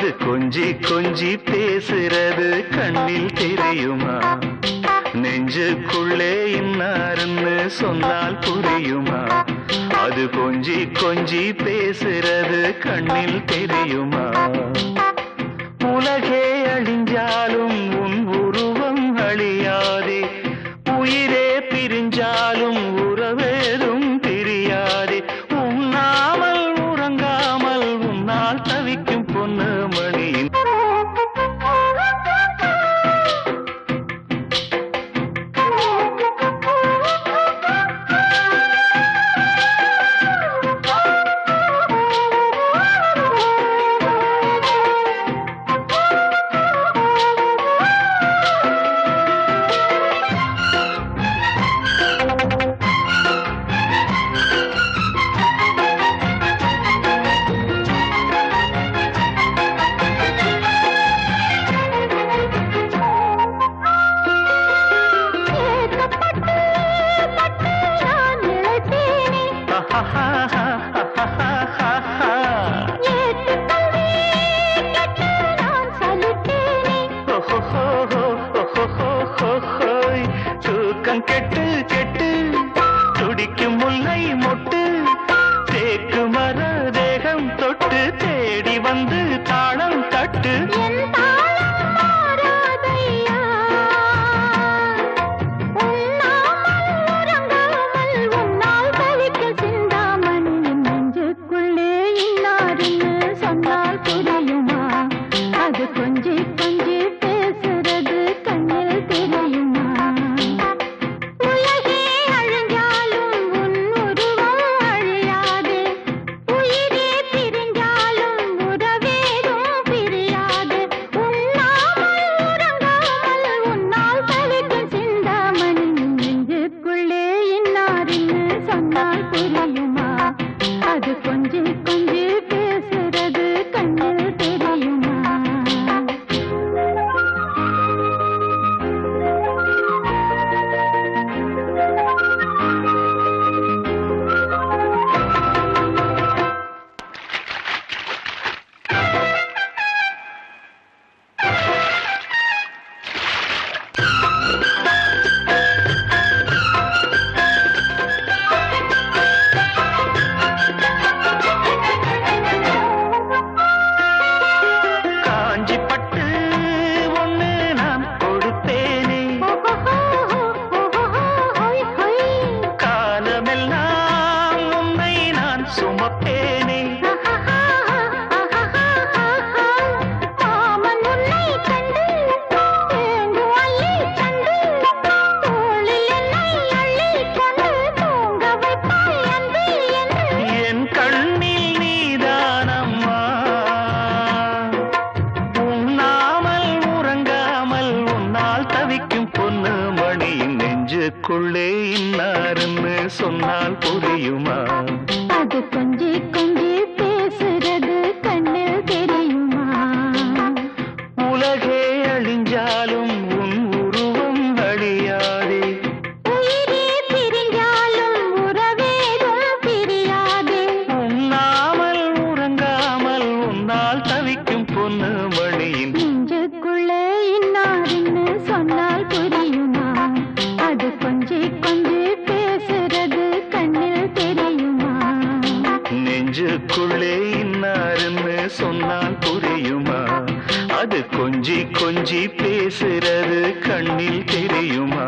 அது கொஞ்சி கொஞ்சி பேசுறது கண்ணில் தெரியுமா? நெஞ்சுக்குள்ளே இன்னாருன்னு சொன்னால் புரியுமா? அது கொஞ்சி கொஞ்சி பேசுறது கண்ணில் தெரியுமா? உலகே அழிஞ்சாலும் உன் உருவம் அழியாதே, உயிரே பிரிஞ்சாலும் உறவேதும் பிரியாதே. உண்ணாமல் உறங்காமல் உன்னால் தவிக்கும் பொண்ணு மணியின் தூக்கம் கெட்டு கெட்டு துடிக்கும் முல்லை மொட்டு, தேக்கு மர தேகம் தொட்டு தேடி வந்து தாளம் தட்டு. நெஞ்சுக்குள்ளே இன்னாருன்னு சொன்னால் புரியுமா? அது கொஞ்சி கொஞ்சி பேசுறது கண்ணில் தெரியுமா? உலகே அழிஞ்சாலும் உன் உருவம் அழியாதே, உயிரே பிரிஞ்சாலும் உறவேதும் பிரியாதே. உண்ணாமல் உறங்காமல் உன்னால் தவிக்கும் பொண்ணு மணியின் நெஞ்சுக்குள்ளே இன்னாருன்னு சொன்னால் புரியுமா? அது கொஞ்சி கொஞ்சி பேசுறது கண்ணில் தெரியுமா? நெஞ்சுக்குள்ளே இன்னாருன்னு சொன்னால் புரியுமா? அது கொஞ்சி கொஞ்சி பேசுறது கண்ணில் தெரியுமா?